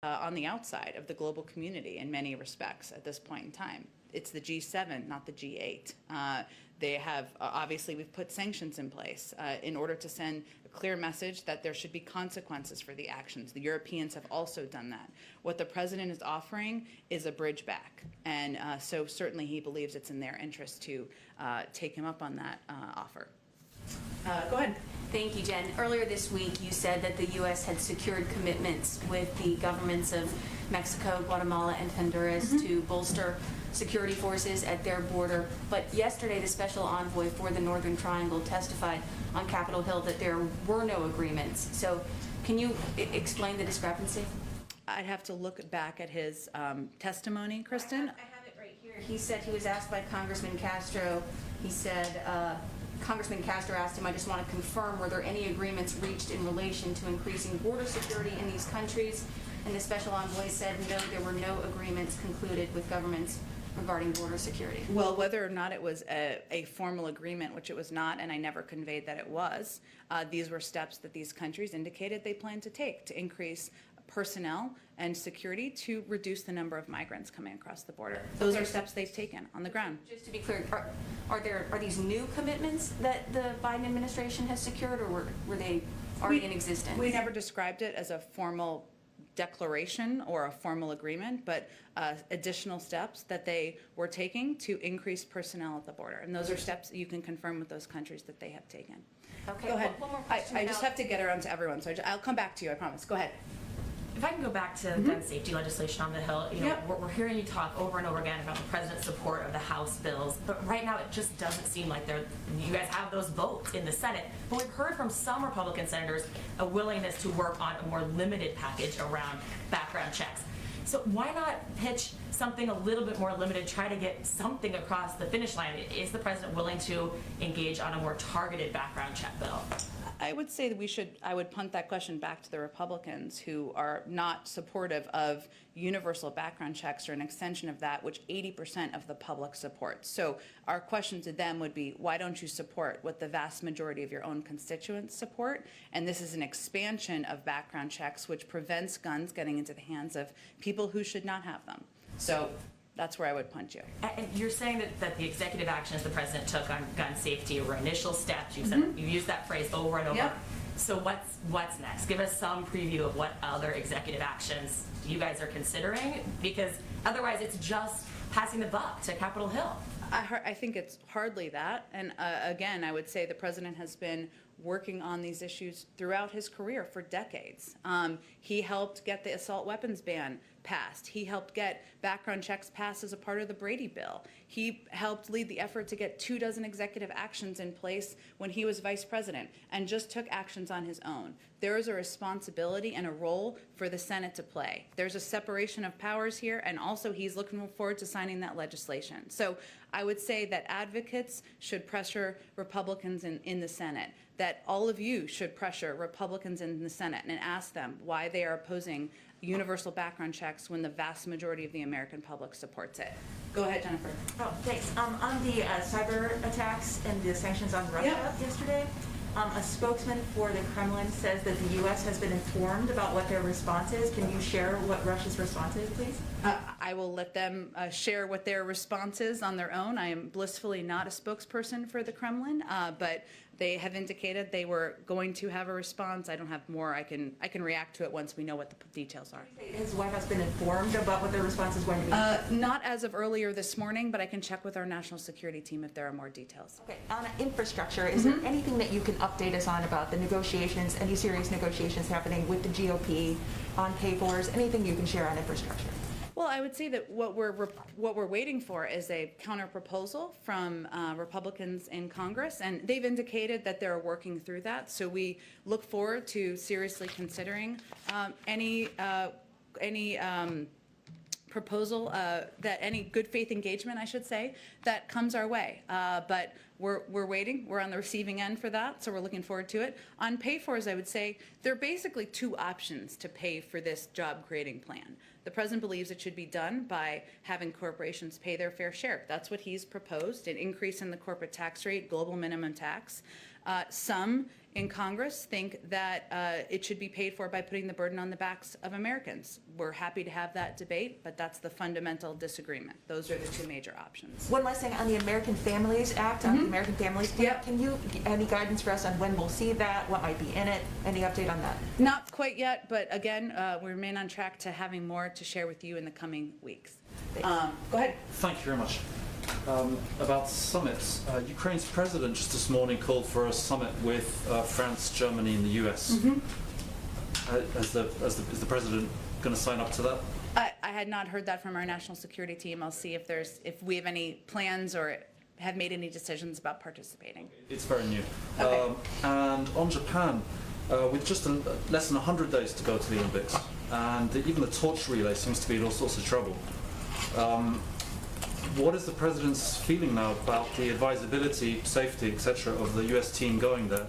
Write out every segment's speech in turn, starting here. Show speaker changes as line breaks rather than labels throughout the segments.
on the outside of the global community in many respects at this point in time. It's the G7, not the G8. They have, obviously, we've put sanctions in place in order to send a clear message that there should be consequences for the actions. The Europeans have also done that. What the president is offering is a bridge back. And so certainly he believes it's in their interest to take him up on that offer. Go ahead.
Thank you, Jen. Earlier this week, you said that the U.S. had secured commitments with the governments of Mexico, Guatemala, and Honduras to bolster security forces at their border. But yesterday, the special envoy for the Northern Triangle testified on Capitol Hill that there were no agreements. So can you explain the discrepancy?
I'd have to look back at his testimony, Kristen.
I have it right here. He said he was asked by Congressman Castro, he said, Congressman Castro asked him, I just want to confirm, were there any agreements reached in relation to increasing border security in these countries? And the special envoy said, no, there were no agreements concluded with governments regarding border security.
Well, whether or not it was a formal agreement, which it was not, and I never conveyed that it was, these were steps that these countries indicated they plan to take to increase personnel and security to reduce the number of migrants coming across the border. Those are steps they've taken on the ground.
Just to be clear, are these new commitments that the Biden administration has secured, or were they already in existence?
We never described it as a formal declaration or a formal agreement, but additional steps that they were taking to increase personnel at the border. And those are steps that you can confirm with those countries that they have taken.
Okay.
Go ahead.
One more question.
I just have to get around to everyone, so I'll come back to you, I promise. Go ahead.
If I can go back to gun safety legislation on the Hill, we're hearing you talk over and over again about the president's support of the House bills, but right now it just doesn't seem like you guys have those votes in the Senate. But we've heard from some Republican senators a willingness to work on a more limited package around background checks. So why not pitch something a little bit more limited, try to get something across the finish line? Is the president willing to engage on a more targeted background check bill?
I would say that I would punt that question back to the Republicans, who are not supportive of universal background checks or an extension of that, which 80% of the public supports. So our question to them would be, why don't you support what the vast majority of your own constituents support? And this is an expansion of background checks, which prevents guns getting into the hands of people who should not have them. So that's where I would punt you.
And you're saying that the executive actions the president took on gun safety were initial steps. You said you used that phrase over and over.
Yep.
So what's next? Give us some preview of what other executive actions you guys are considering, because otherwise it's just passing the buck to Capitol Hill.
I think it's hardly that. And again, I would say the president has been working on these issues throughout his career for decades. He helped get the assault weapons ban passed. He helped get background checks passed as a part of the Brady bill. He helped lead the effort to get 24 executive actions in place when he was vice president, and just took actions on his own. There is a responsibility and a role for the Senate to play. There's a separation of powers here, and also he's looking forward to signing that legislation. So I would say that advocates should pressure Republicans in the Senate, that all of you should pressure Republicans in the Senate and ask them why they are opposing universal background checks when the vast majority of the American public supports it. Go ahead, Jennifer.
Oh, thanks. On the cyber attacks and the sanctions on Russia yesterday, a spokesman for the Kremlin says that the U.S. has been informed about what their response is. Can you share what Russia's response is, please?
I will let them share what their response is on their own. I am blissfully not a spokesperson for the Kremlin, but they have indicated they were going to have a response. I don't have more. I can react to it once we know what the details are.
Has the White House been informed about what their response is going to be?
Not as of earlier this morning, but I can check with our national security team if there are more details.
Okay. On infrastructure, is there anything that you can update us on about the negotiations, any serious negotiations happening with the GOP on pay-fors, anything you can share on infrastructure?
Well, I would say that what we're waiting for is a counter proposal from Republicans in Congress, and they've indicated that they're working through that. So we look forward to seriously considering any proposal, that any good faith engagement, I should say, that comes our way. But we're waiting. We're on the receiving end for that, so we're looking forward to it. On pay-fors, I would say there are basically two options to pay for this job-creating plan. The president believes it should be done by having corporations pay their fair share. That's what he's proposed, an increase in the corporate tax rate, global minimum tax. Some in Congress think that it should be paid for by putting the burden on the backs of Americans. We're happy to have that debate, but that's the fundamental disagreement. Those are the two major options.
One last thing on the American Families Act, on the American Families Plan.
Yep.
Can you, any guidance for us on when we'll see that? What might be in it? Any update on that?
Not quite yet, but again, we remain on track to having more to share with you in the coming weeks. Go ahead.
Thank you very much. About summits, Ukraine's president just this morning called for a summit with France, Germany, and the US. Is the president going to sign up to that?
I had not heard that from our national security team. I'll see if we have any plans or have made any decisions about participating.
It's very new.
Okay.
And on Japan, with just less than 100 days to go to the Olympics, and even the torch relay seems to be in all sorts of trouble. What is the president's feeling now about the advisability, safety, etc. of the US team going there?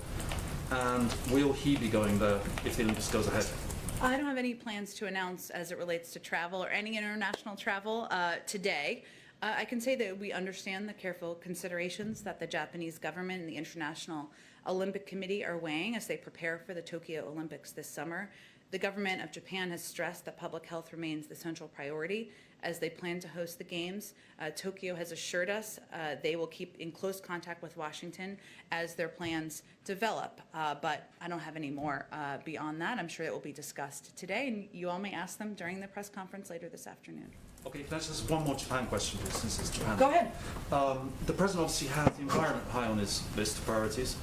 And will he be going there if the Olympics goes ahead?
I don't have any plans to announce as it relates to travel or any international travel today. I can say that we understand the careful considerations that the Japanese government and the International Olympic Committee are weighing as they prepare for the Tokyo Olympics this summer. The government of Japan has stressed that public health remains the central priority as they plan to host the Games. Tokyo has assured us they will keep in close contact with Washington as their plans develop. But I don't have any more beyond that. I'm sure it will be discussed today, and you all may ask them during the press conference later this afternoon.
Okay, can I just one more Japan question, please, since it's Japan?
Go ahead.
The president obviously has the environment high on his list of priorities.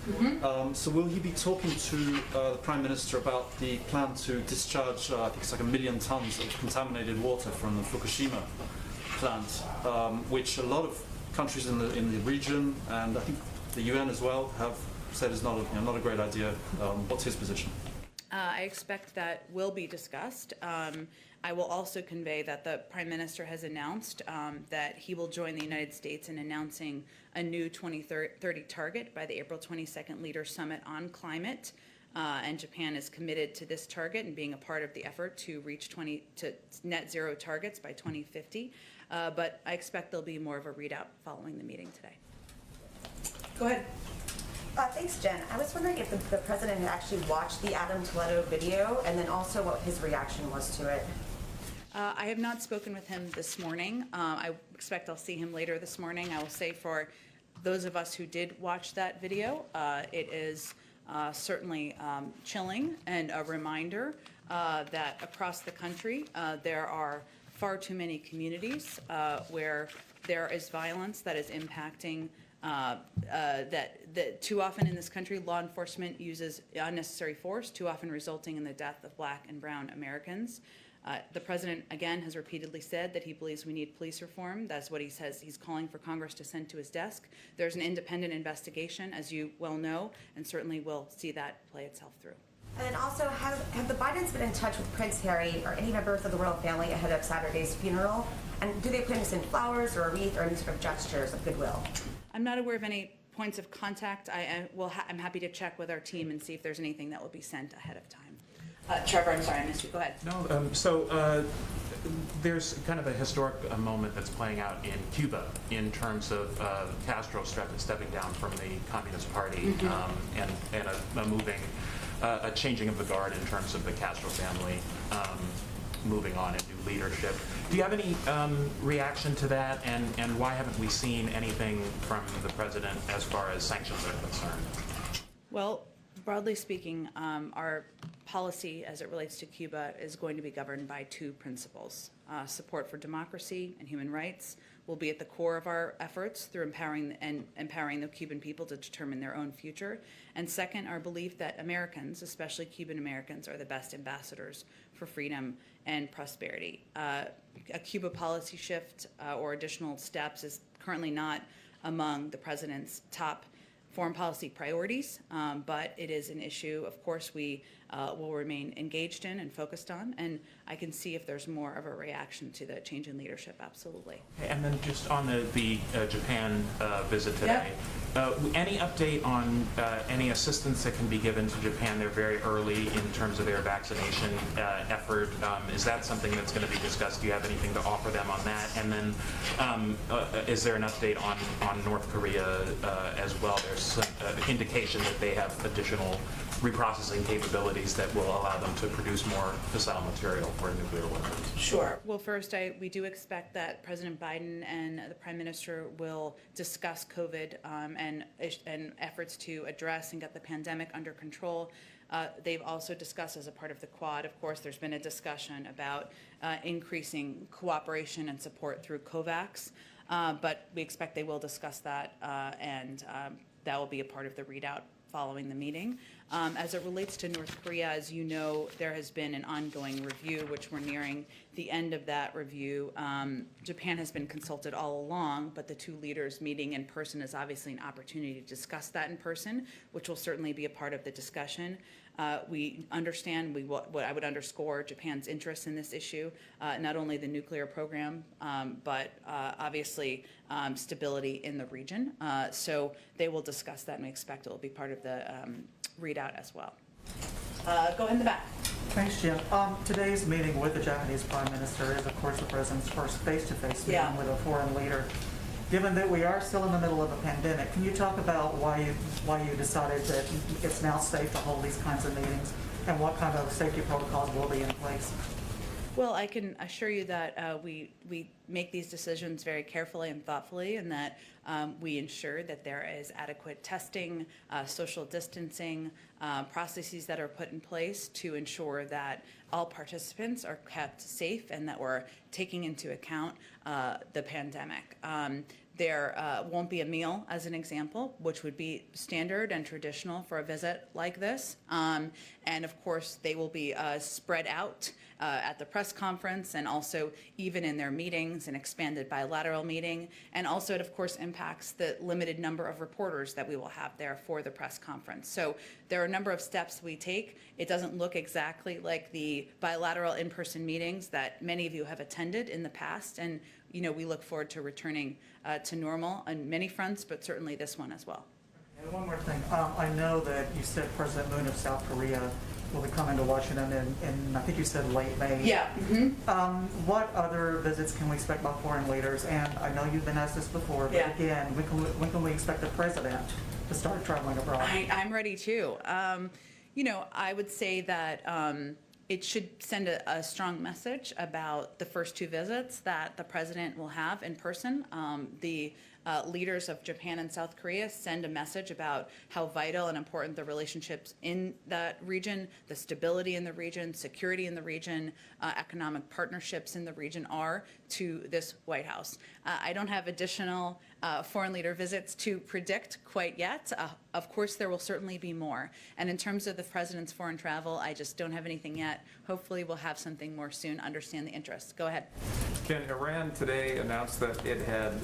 So will he be talking to the Prime Minister about the plan to discharge, I think it's like 1 million tons of contaminated water from the Fukushima plant, which a lot of countries in the region, and I think the UN as well, have said is not a great idea. What's his position?
I expect that will be discussed. I will also convey that the Prime Minister has announced that he will join the United States in announcing a new 2030 target by the April 22nd Leaders Summit on Climate. And Japan is committed to this target and being a part of the effort to reach net zero targets by 2050. But I expect there'll be more of a readout following the meeting today. Go ahead.
Thanks, Jen. I was wondering if the president had actually watched the Adam Toledo video, and then also what his reaction was to it.
I have not spoken with him this morning. I expect I'll see him later this morning. I will say for those of us who did watch that video, it is certainly chilling and a reminder that across the country there are far too many communities where there is violence that is impacting that too often in this country, law enforcement uses unnecessary force, too often resulting in the death of Black and brown Americans. The president, again, has repeatedly said that he believes we need police reform. That's what he says he's calling for Congress to send to his desk. There's an independent investigation, as you well know, and certainly we'll see that play itself through.
And then also, have the Bidens been in touch with Prince Harry or any members of the royal family ahead of Saturday's funeral? And do they plan to send flowers or a wreath or any sort of gestures of goodwill?
I'm not aware of any points of contact. I'm happy to check with our team and see if there's anything that will be sent ahead of time. Trevor, I'm sorry, I missed you. Go ahead.
No, there's kind of a historic moment that's playing out in Cuba in terms of Castro stepping down from the Communist Party and a changing of the guard in terms of the Castro family moving on in new leadership. Do you have any reaction to that, and why haven't we seen anything from the president as far as sanctions are concerned?
Well, broadly speaking, our policy as it relates to Cuba is going to be governed by two principles. Support for democracy and human rights will be at the core of our efforts through empowering the Cuban people to determine their own future. And second, our belief that Americans, especially Cuban Americans, are the best ambassadors for freedom and prosperity. A Cuba policy shift or additional steps is currently not among the president's top foreign policy priorities, but it is an issue. Of course, we will remain engaged in and focused on. And I can see if there's more of a reaction to the change in leadership, absolutely.
And then just on the Japan visit today, any update on any assistance that can be given to Japan? They're very early in terms of their vaccination effort. Is that something that's going to be discussed? Do you have anything to offer them on that? And then is there an update on North Korea as well? There's some indication that they have additional reprocessing capabilities that will allow them to produce more fissile material for nuclear weapons.
Sure. Well, first, we do expect that President Biden and the Prime Minister will discuss COVID and efforts to address and get the pandemic under control. They've also discussed as a part of the Quad, of course, there's been a discussion about increasing cooperation and support through COVAX, but we expect they will discuss that, and that will be a part of the readout following the meeting. As it relates to North Korea, as you know, there has been an ongoing review, which we're nearing the end of that review. Japan has been consulted all along, but the two leaders meeting in person is obviously an opportunity to discuss that in person, which will certainly be a part of the discussion. We understand, what I would underscore Japan's interest in this issue, not only the nuclear program, but obviously stability in the region. So they will discuss that, and we expect it will be part of the readout as well. Go in the back.
Thanks, Jen. Today's meeting with the Japanese Prime Minister is, of course, the President's first face-to-face meeting with a foreign leader. Given that we are still in the middle of a pandemic, can you talk about why you decided that it's now safe to hold these kinds of meetings, and what kind of safety protocols will be in place?
Well, I can assure you that we make these decisions very carefully and thoughtfully, and that we ensure that there is adequate testing, social distancing, processes that are put in place to ensure that all participants are kept safe and that we're taking into account the pandemic. There won't be a meal, as an example, which would be standard and traditional for a visit like this. And of course, they will be spread out at the press conference, and also even in their meetings, an expanded bilateral meeting. And also it, of course, impacts the limited number of reporters that we will have there for the press conference. So there are a number of steps we take. It doesn't look exactly like the bilateral in-person meetings that many of you have attended in the past. And we look forward to returning to normal on many fronts, but certainly this one as well.
And one more thing. I know that you said President Moon of South Korea will be coming to Washington in I think you said late May.
Yeah.
What other visits can we expect by foreign leaders? And I know you've been asked this before, but again, when can we expect the President to start traveling abroad?
I'm ready too. I would say that it should send a strong message about the first two visits that the President will have in person. The leaders of Japan and South Korea send a message about how vital and important the relationships in that region, the stability in the region, security in the region, economic partnerships in the region are to this White House. I don't have additional foreign leader visits to predict quite yet. Of course, there will certainly be more. And in terms of the President's foreign travel, I just don't have anything yet. Hopefully we'll have something more soon, understand the interest. Go ahead.
Jen, Iran today announced that it had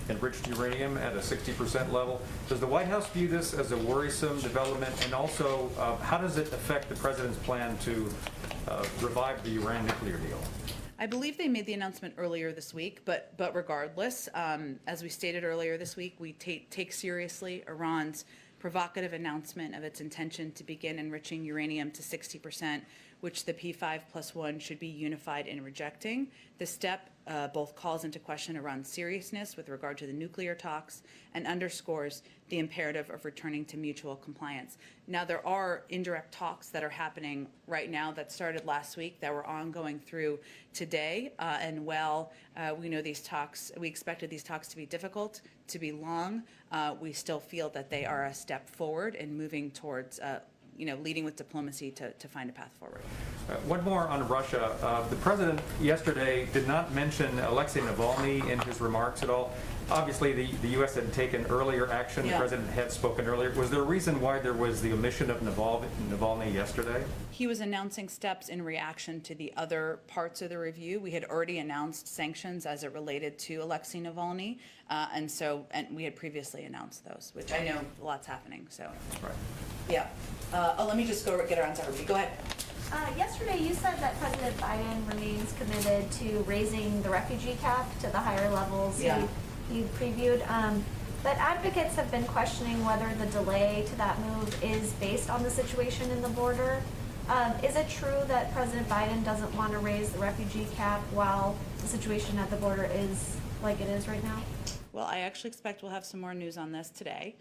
enriched uranium at a 60% level. Does the White House view this as a worrisome development? And also, how does it affect the President's plan to revive the Iran nuclear deal?
I believe they made the announcement earlier this week, but regardless, as we stated earlier this week, we take seriously Iran's provocative announcement of its intention to begin enriching uranium to 60%, which the P5+1 should be unified in rejecting. The step both calls into question Iran's seriousness with regard to the nuclear talks and underscores the imperative of returning to mutual compliance. Now, there are indirect talks that are happening right now that started last week that were ongoing through today. And while we know these talks, we expected these talks to be difficult, to be long, we still feel that they are a step forward in moving towards leading with diplomacy to find a path forward.
One more on Russia. The President yesterday did not mention Alexei Navalny in his remarks at all. obviously, the U.S. had taken earlier action, the
Yeah.
president had spoken earlier. Was there a reason why there was the omission of Navalny yesterday?
He was announcing steps in reaction to the other parts of the review. We had already announced sanctions as it related to Alexei Navalny, and we had previously announced those, which I know a lot's happening, so.
Right.
Yeah. Let me just get her on everybody. Go ahead.
Yesterday, you said that President Biden remains committed to raising the refugee cap to the higher levels
Yeah.
you previewed. But advocates have been questioning whether the delay to that move is based on the situation in the border. Is it true that President Biden doesn't want to raise the refugee cap while the situation at the border is like it is right now?
Well, I actually expect we'll have some more news on this today,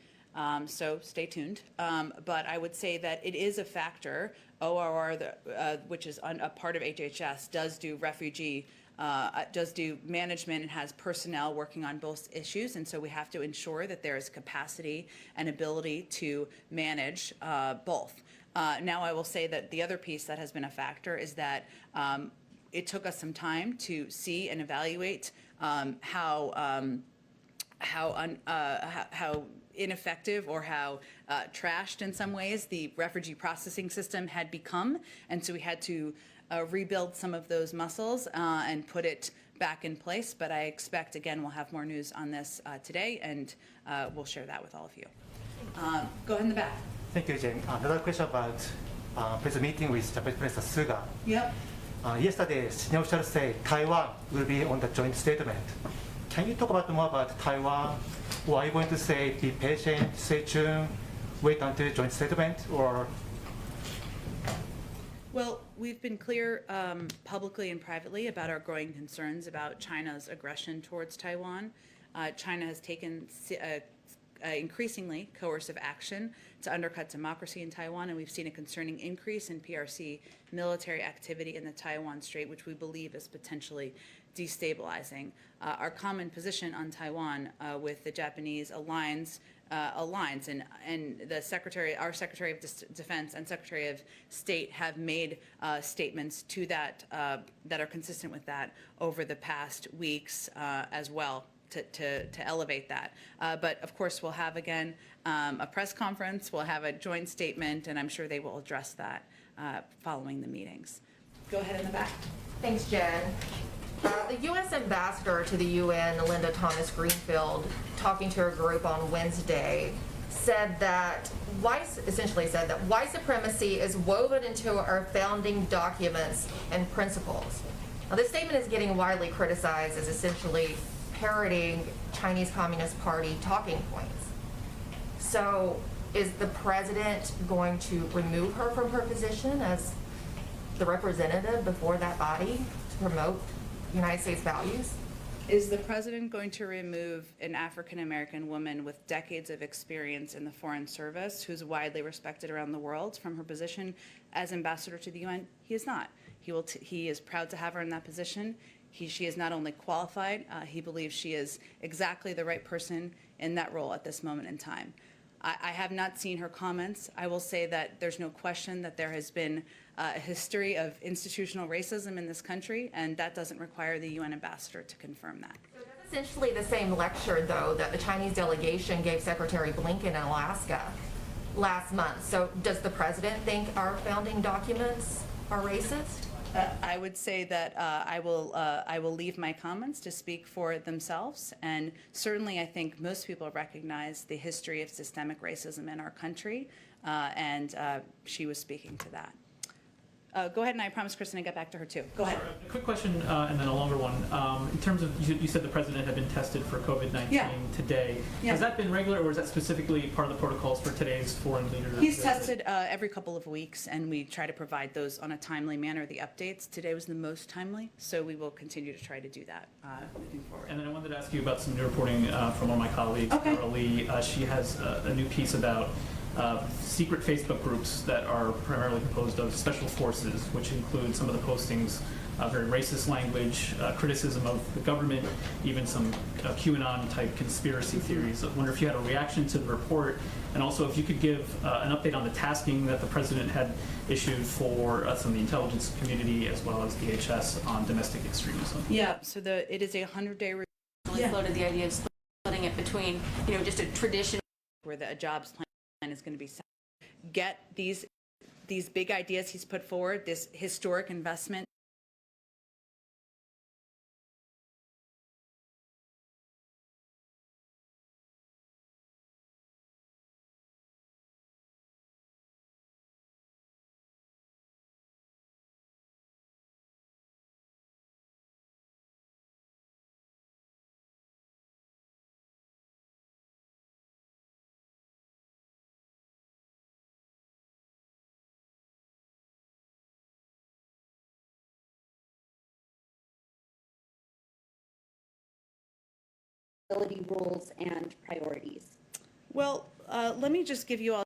so stay tuned. But I would say that it is a factor. ORR, which is a part of HHS, does do management and has personnel working on both issues, and so we have to ensure that there is capacity and ability to manage both. Now, I will say that the other piece that has been a factor is that it took us some time to see and evaluate how ineffective or how trashed in some ways the refugee processing system had become, and so we had to rebuild some of those muscles and put it back in place. But I expect, again, we'll have more news on this today, and we'll share that with all of you. Go ahead in the back.
Thank you, Jen. Another question about president's meeting with Japanese President Suga.
Yep.
Yesterday, senior officials say Taiwan will be on the joint statement. Can you talk more about Taiwan? Or are you going to say be patient, stay tuned, wait until joint statement, or?
Well, we've been clear publicly and privately about our growing concerns about China's aggression towards Taiwan. China has taken increasingly coercive action to undercut democracy in Taiwan, and we've seen a concerning increase in PRC military activity in the Taiwan Strait, which we believe is potentially destabilizing. Our common position on Taiwan with the Japanese aligns, and our Secretary of Defense and Secretary of State have made statements to that that are consistent with that over the past weeks as well. To elevate that. But of course, we'll have again a press conference, we'll have a joint statement, and I'm sure they will address that following the meetings. Go ahead in the back.
Thanks, Jen. The U.S. ambassador to the UN, Linda Thomas-Greenfield, talking to her group on Wednesday, essentially said that white supremacy is woven into our founding documents and principles. Now, this statement is getting widely criticized as essentially parroting Chinese Communist Party talking points. So is the president going to remove her from her position as the representative before that body to promote United States values?
Is the president going to remove an African-American woman with decades of experience in the Foreign Service, who's widely respected around the world, from her position as ambassador to the UN? He is not. He is proud to have her in that position. She is not only qualified, he believes she is exactly the right person in that role at this moment in time. I have not seen her comments. I will say that there's no question that there has been a history of institutional racism in this country, and that doesn't require the UN ambassador to confirm that.
So that's essentially the same lecture, though, that the Chinese delegation gave Secretary Blinken in Alaska last month. So does the president think our founding documents are racist?
I would say that I will leave my comments to speak for themselves, and certainly I think most people recognize the history of systemic racism in our country, and she was speaking to that. Go ahead, and I promise Kristen to get back to her too. Go ahead.
Sure. A quick question and then a longer one. In terms of, you said the president had been tested for COVID-19 today.
Yeah.
Has that been regular, or is that specifically part of the protocols for today's foreign leader?
He's tested every couple of weeks, and we try to provide those on a timely manner, the updates. Today was the most timely, so we will continue to try to do that moving forward.
And then I wanted to ask you about some new reporting from one of my colleagues,
Okay.
Carol Lee. She has a new piece about secret Facebook groups that are primarily composed of special forces, which include some of the postings, very racist language, criticism of the government, even some QAnon-type conspiracy theories. I wonder if you had a reaction to the report, and also if you could give an update on the tasking that the president had issued for some of the intelligence community as well as DHS on domestic extremism.
Yeah, so it is a 100-day
Floated the idea of splitting it between, just a traditional
where a jobs plan is going to be set. Get these big ideas he's put forward, this historic investment.
Rules and priorities.
Well, let me just give you all